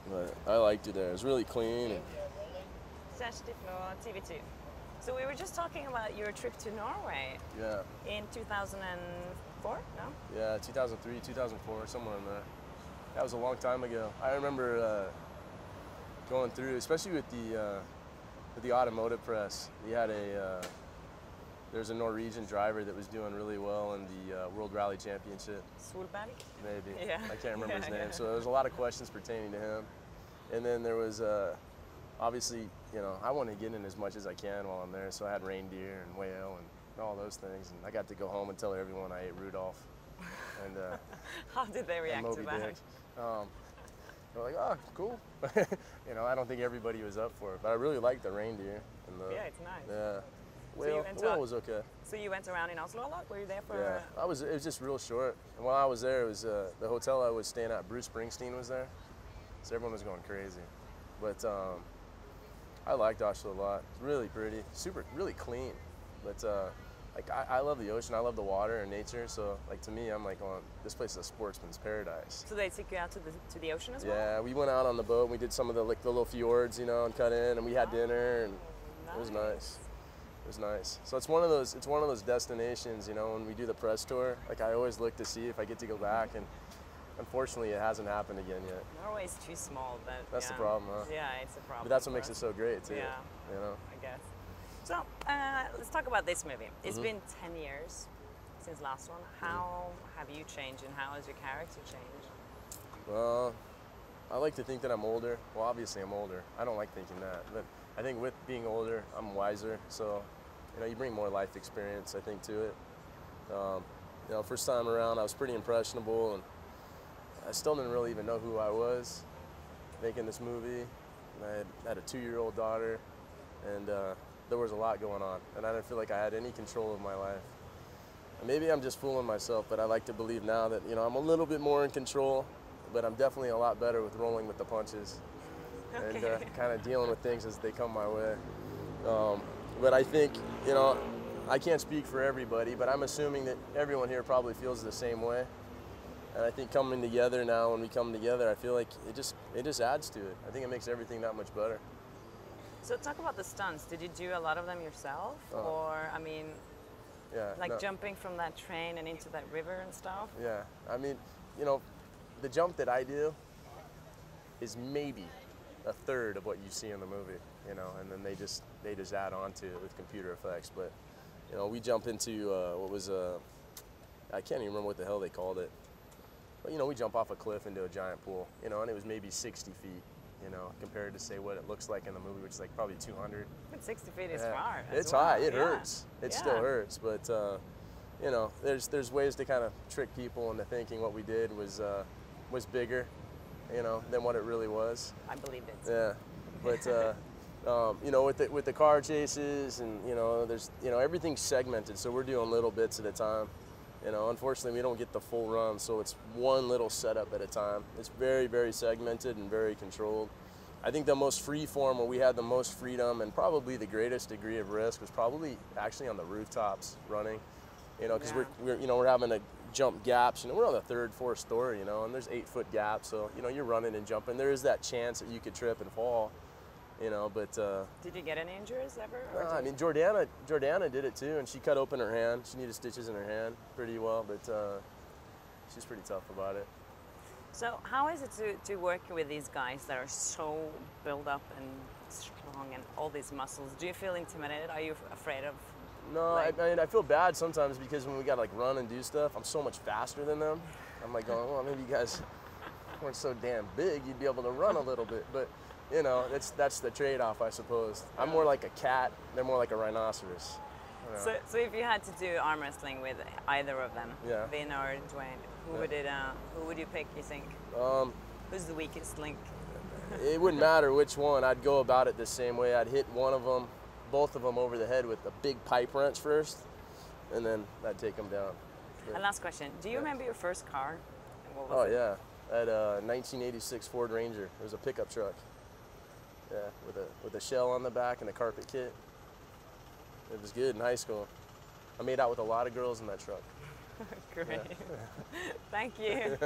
but I liked it there. It was really clean. And Kjersti Flaa, TV2. So we were just talking about your trip to Norway. Yeah. In 2004, no? Yeah, 2003, 2004, somewhere in there. That was a long time ago. I remember going through, especially with the automotive press. We had there's a Norwegian driver that was doing really well in the World Rally Championship. Solberg? Maybe. Yeah. I can't remember his name. So there was a lot of questions pertaining to him. And then there was, obviously, you know, I want to get in as much as I can while I'm there. So I had reindeer and whale and all those things. And I got to go home and tell everyone I ate Rudolph. And how did they react to that? They're like, oh, cool. You know, I don't think everybody was up for it, but I really liked the reindeer. And Yeah, it's nice. Yeah. So whale was okay. So you went around in Oslo a lot? Were you there for? Yeah, it was just real short. And while I was there, it was the hotel I was staying at. Bruce Springsteen was there, so everyone was going crazy. But I liked Oslo a lot. It's really pretty, really clean. But like I love the ocean. I love the water and nature. So like to me, I'm like, this place is a sportsman's paradise. So they took you out to the ocean as well? Yeah, we went out on the boat. And we did some of the little fjords, you know, and cut in, and we had dinner, and nice. It was nice. It was nice. So it's one of those destinations, you know, when we do the press tour, like I always look to see if I get to go back, and unfortunately it hasn't happened again yet. Norway's too small, but that's the problem, huh? Yeah, it's a problem. But that's what makes it so great too. Yeah, you know. I guess. So let's talk about this movie. It's been 10 years since last one. How have you changed, and how has your character changed? Well, I like to think that I'm older. Well, obviously I'm older. I don't like thinking that, but I think with being older, I'm wiser. So, you know, you bring more life experience, I think, to it. You know, first time around, I was pretty impressionable, and I still didn't really even know who I was making this movie. And I had a 2-year-old daughter, and there was a lot going on, and I didn't feel like I had any control of my life. And maybe I'm just fooling myself, but I like to believe now that, you know, I'm a little bit more in control, but I'm definitely a lot better with rolling with the punches. Okay. And kind of dealing with things as they come my way. But I think, you know, I can't speak for everybody, but I'm assuming that everyone here probably feels the same way. And I think coming together now, when we come together, I feel like it just adds to it. I think it makes everything that much better. So talk about the stunts. Did you do a lot of them yourself? Or, I mean, like jumping from that train and into that river and stuff? Yeah, I mean, you know, the jump that I do is maybe a third of what you see in the movie, you know, and then they just add on to it with computer effects. But, you know, we jump into what was I can't even remember what the hell they called it. But, you know, we jump off a cliff into a giant pool, you know, and it was maybe 60 feet, you know, compared to, say, what it looks like in the movie, which is like probably 200. But 60 feet is far. It's high. It hurts. It still hurts. But, you know, there's ways to kind of trick people into thinking what we did was bigger, you know, than what it really was. I believed it. Yeah, but you know, with the car chases, and you know, everything's segmented, so we're doing little bits at a time. You know, unfortunately, we don't get the full run, so it's one little setup at a time. It's very, very segmented and very controlled. I think the most free form, where we had the most freedom and probably the greatest degree of risk, was probably actually on the rooftops running. You know, because we're having to jump gaps. You know, we're on the 3rd, 4th story. You know, and there's 8-foot gaps, so you know you're running and jumping. There is that chance that you could trip and fall. You know, but did you get any injuries ever? I mean, Jordana did it too, and she cut open her hand. She needed stitches in her hand pretty well, but she's pretty tough about it. So how is it to work with these guys that are so built up and strong and all these muscles? Do you feel intimidated? Are you afraid of? No, like, I mean, I feel bad sometimes because when we gotta like run and do stuff, I'm so much faster than them. I'm like going, well, maybe you guys weren't so damn big, you'd be able to run a little bit, but you know, that's the trade-off, I suppose. I'm more like a cat, they're more like a rhinoceros. You know. So if you had to do arm wrestling with either of them, Vin or Dwayne, who would you pick, you think? Who's the weakest link? It wouldn't matter which one. I'd go about it the same way. I'd hit one of them, both of them over the head with a big pipe wrench first, and then I'd take them down. And last question, do you remember your first car? What was it? Yeah, I had a 1986 Ford Ranger. It was a pickup truck. Yeah, with a shell on the back and a carpet kit. It was good in high school. I made out with a lot of girls in that truck. Great. Yeah. Thank you.